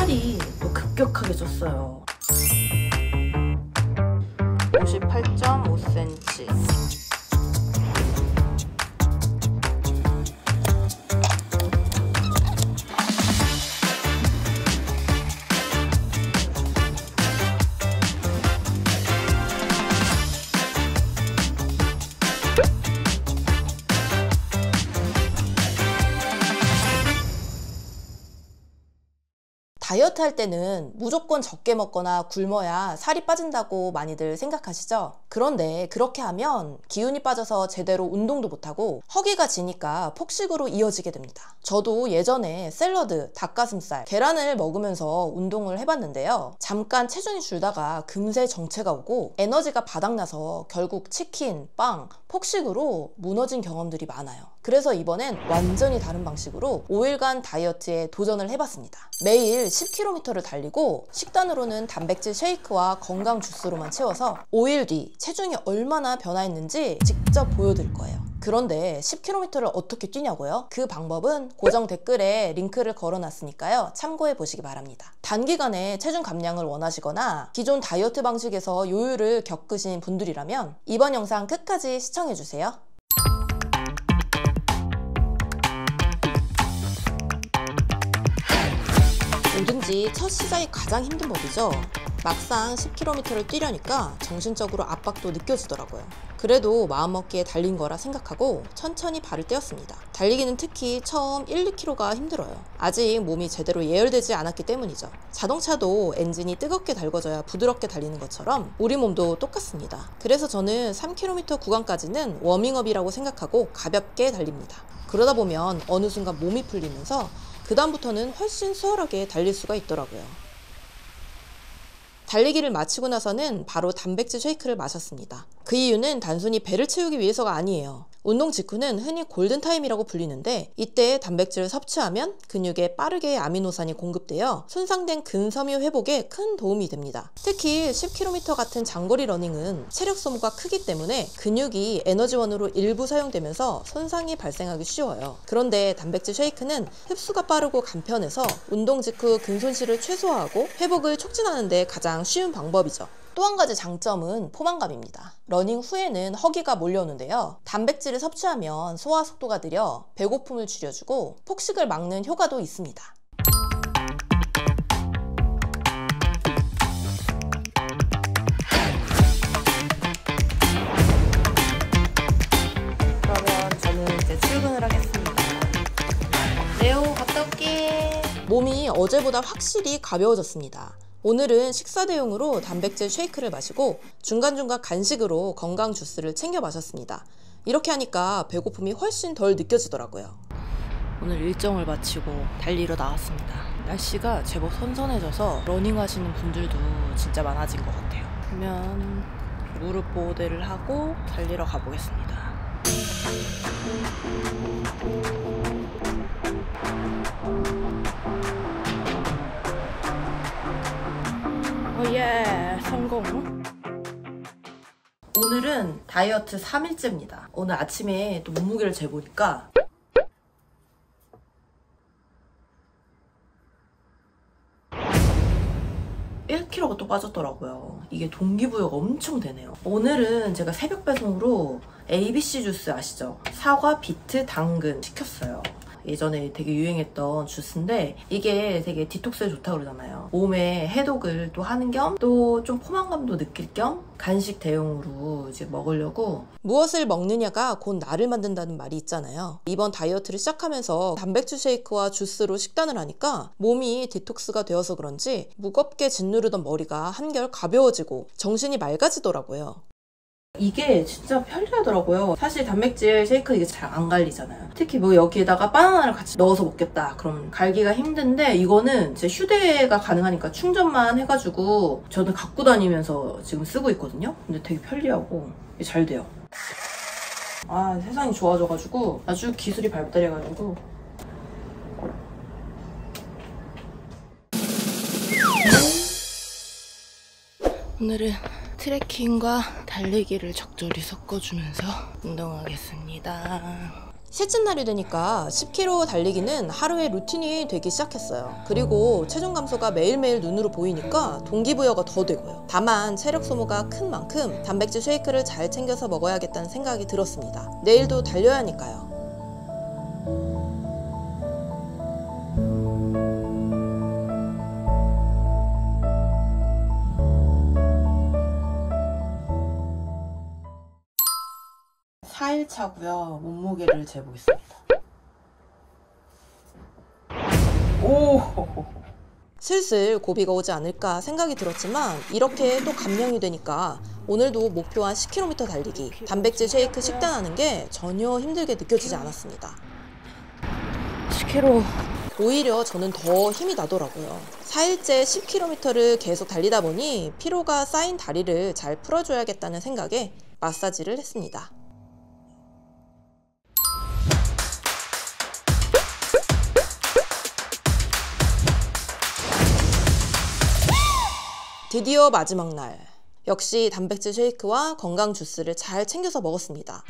살이 또 급격하게 쪘어요. 58.5cm. 다이어트 할 때는 무조건 적게 먹거나 굶어야 살이 빠진다고 많이들 생각하시죠? 그런데 그렇게 하면 기운이 빠져서 제대로 운동도 못하고 허기가 지니까 폭식으로 이어지게 됩니다. 저도 예전에 샐러드, 닭가슴살, 계란을 먹으면서 운동을 해봤는데요. 잠깐 체중이 줄다가 금세 정체가 오고 에너지가 바닥나서 결국 치킨, 빵, 폭식으로 무너진 경험들이 많아요. 그래서 이번엔 완전히 다른 방식으로 5일간 다이어트에 도전을 해봤습니다. 매일 10km를 달리고 식단으로는 단백질 쉐이크와 건강 주스로만 채워서 5일 뒤 체중이 얼마나 변화했는지 직접 보여드릴 거예요. 그런데 10km를 어떻게 뛰냐고요? 그 방법은 고정 댓글에 링크를 걸어놨으니까요. 참고해 보시기 바랍니다. 단기간에 체중 감량을 원하시거나 기존 다이어트 방식에서 요요를 겪으신 분들이라면 이번 영상 끝까지 시청해 주세요. 뭐든지 첫 시작이 가장 힘든 법이죠. 막상 10km를 뛰려니까 정신적으로 압박도 느껴지더라고요. 그래도 마음먹기에 달린 거라 생각하고 천천히 발을 떼었습니다. 달리기는 특히 처음 1, 2km가 힘들어요. 아직 몸이 제대로 예열되지 않았기 때문이죠. 자동차도 엔진이 뜨겁게 달궈져야 부드럽게 달리는 것처럼 우리 몸도 똑같습니다. 그래서 저는 3km 구간까지는 워밍업이라고 생각하고 가볍게 달립니다. 그러다 보면 어느 순간 몸이 풀리면서 그 다음부터는 훨씬 수월하게 달릴 수가 있더라고요. 달리기를 마치고 나서는 바로 단백질 쉐이크를 마셨습니다. 그 이유는 단순히 배를 채우기 위해서가 아니에요. 운동 직후는 흔히 골든타임이라고 불리는데 이때 단백질을 섭취하면 근육에 빠르게 아미노산이 공급되어 손상된 근섬유 회복에 큰 도움이 됩니다. 특히 10km 같은 장거리 러닝은 체력 소모가 크기 때문에 근육이 에너지원으로 일부 사용되면서 손상이 발생하기 쉬워요. 그런데 단백질 쉐이크는 흡수가 빠르고 간편해서 운동 직후 근손실을 최소화하고 회복을 촉진하는 데 가장 쉬운 방법이죠. 또 한 가지 장점은 포만감입니다. 러닝 후에는 허기가 몰려오는데요. 단백질을 섭취하면 소화 속도가 느려 배고픔을 줄여주고 폭식을 막는 효과도 있습니다. 그러면 저는 이제 출근을 하겠습니다. 레오 갔다 올게. 몸이 어제보다 확실히 가벼워졌습니다. 오늘은 식사 대용으로 단백질 쉐이크를 마시고 중간중간 간식으로 건강 주스를 챙겨 마셨습니다. 이렇게 하니까 배고픔이 훨씬 덜 느껴지더라고요. 오늘 일정을 마치고 달리러 나왔습니다. 날씨가 제법 선선해져서 러닝 하시는 분들도 진짜 많아진 것 같아요. 그러면 무릎 보호대를 하고 달리러 가보겠습니다. 오예, 성공! 오늘은 다이어트 3일째입니다. 오늘 아침에 또 몸무게를 재보니까 1kg가 또 빠졌더라고요. 이게 동기부여가 엄청 되네요. 오늘은 제가 새벽 배송으로 ABC 주스 아시죠? 사과, 비트, 당근 시켰어요. 예전에 되게 유행했던 주스인데 이게 되게 디톡스에 좋다고 그러잖아요. 몸에 해독을 또 하는 겸 또 좀 포만감도 느낄 겸 간식 대용으로 이제 먹으려고. 무엇을 먹느냐가 곧 나를 만든다는 말이 있잖아요. 이번 다이어트를 시작하면서 단백질 쉐이크와 주스로 식단을 하니까 몸이 디톡스가 되어서 그런지 무겁게 짓누르던 머리가 한결 가벼워지고 정신이 맑아지더라고요. 이게 진짜 편리하더라고요. 사실 단백질 쉐이크 이게 잘 안 갈리잖아요. 특히 뭐 여기에다가 바나나를 같이 넣어서 먹겠다 그럼 갈기가 힘든데 이거는 제 휴대가 가능하니까 충전만 해가지고 저는 갖고 다니면서 지금 쓰고 있거든요. 근데 되게 편리하고 잘 돼요. 아, 세상이 좋아져가지고 아주 기술이 발달해가지고. 오늘은 트레킹과 달리기를 적절히 섞어주면서 운동하겠습니다. 셋째 날이 되니까 10km 달리기는 하루의 루틴이 되기 시작했어요. 그리고 체중 감소가 매일매일 눈으로 보이니까 동기부여가 더 되고요. 다만 체력 소모가 큰 만큼 단백질 쉐이크를 잘 챙겨서 먹어야겠다는 생각이 들었습니다. 내일도 달려야 하니까요. (4일차고요) 몸무게를 재보겠습니다. 오! 슬슬 고비가 오지 않을까 생각이 들었지만 이렇게 또 감량이 되니까 오늘도 목표 한 10km 달리기, 단백질 쉐이크 식단하는 게 전혀 힘들게 느껴지지 않았습니다. 10km. 오히려 저는 더 힘이 나더라고요. 4일째 10km를 계속 달리다 보니 피로가 쌓인 다리를 잘 풀어줘야겠다는 생각에 마사지를 했습니다. 드디어 마지막 날. 역시 단백질 쉐이크와 건강 주스를 잘 챙겨서 먹었습니다.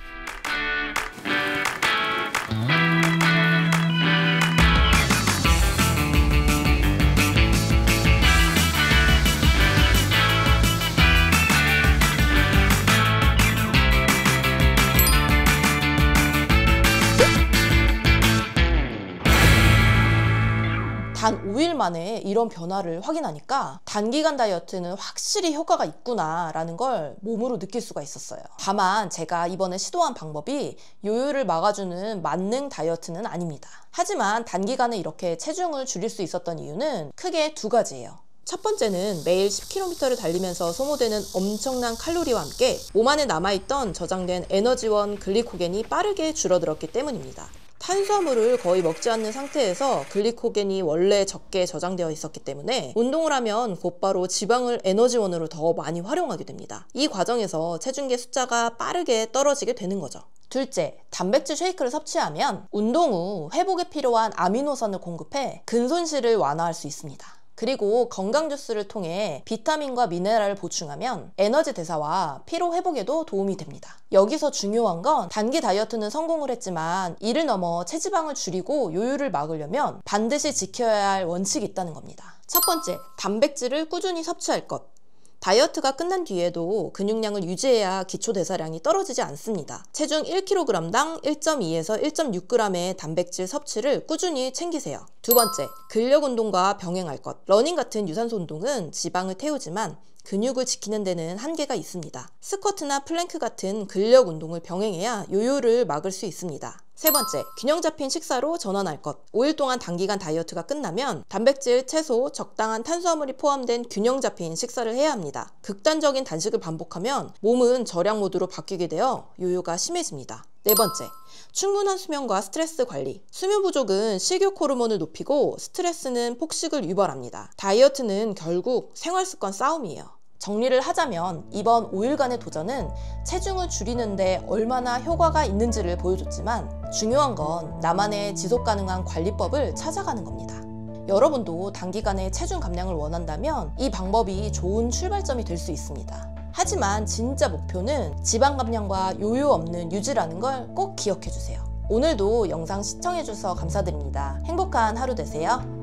단 5일 만에 이런 변화를 확인하니까 단기간 다이어트는 확실히 효과가 있구나 라는 걸 몸으로 느낄 수가 있었어요. 다만 제가 이번에 시도한 방법이 요요를 막아주는 만능 다이어트는 아닙니다. 하지만 단기간에 이렇게 체중을 줄일 수 있었던 이유는 크게 두 가지예요. 첫 번째는 매일 10km를 달리면서 소모되는 엄청난 칼로리와 함께 몸 안에 남아있던 저장된 에너지원 글리코겐이 빠르게 줄어들었기 때문입니다. 탄수화물을 거의 먹지 않는 상태에서 글리코겐이 원래 적게 저장되어 있었기 때문에 운동을 하면 곧바로 지방을 에너지원으로 더 많이 활용하게 됩니다. 이 과정에서 체중계 숫자가 빠르게 떨어지게 되는 거죠. 둘째, 단백질 쉐이크를 섭취하면 운동 후 회복에 필요한 아미노산을 공급해 근손실을 완화할 수 있습니다. 그리고 건강 주스를 통해 비타민과 미네랄을 보충하면 에너지 대사와 피로 회복에도 도움이 됩니다. 여기서 중요한 건 단기 다이어트는 성공을 했지만 이를 넘어 체지방을 줄이고 요요를 막으려면 반드시 지켜야 할 원칙이 있다는 겁니다. 첫 번째, 단백질을 꾸준히 섭취할 것. 다이어트가 끝난 뒤에도 근육량을 유지해야 기초 대사량이 떨어지지 않습니다. 체중 1kg당 1.2에서 1.6g의 단백질 섭취를 꾸준히 챙기세요. 두 번째, 근력 운동과 병행할 것. 러닝 같은 유산소 운동은 지방을 태우지만 근육을 지키는 데는 한계가 있습니다. 스쿼트나 플랭크 같은 근력 운동을 병행해야 요요를 막을 수 있습니다. 세 번째, 균형 잡힌 식사로 전환할 것. 5일 동안 단기간 다이어트가 끝나면 단백질, 채소, 적당한 탄수화물이 포함된 균형 잡힌 식사를 해야 합니다. 극단적인 단식을 반복하면 몸은 절약 모드로 바뀌게 되어 요요가 심해집니다. 네 번째, 충분한 수면과 스트레스 관리. 수면 부족은 식욕 호르몬을 높이고 스트레스는 폭식을 유발합니다. 다이어트는 결국 생활습관 싸움이에요. 정리를 하자면 이번 5일간의 도전은 체중을 줄이는데 얼마나 효과가 있는지를 보여줬지만 중요한 건 나만의 지속 가능한 관리법을 찾아가는 겁니다. 여러분도 단기간에 체중 감량을 원한다면 이 방법이 좋은 출발점이 될 수 있습니다. 하지만 진짜 목표는 지방 감량과 요요 없는 유지라는 걸 꼭 기억해 주세요. 오늘도 영상 시청해 주셔서 감사드립니다. 행복한 하루 되세요.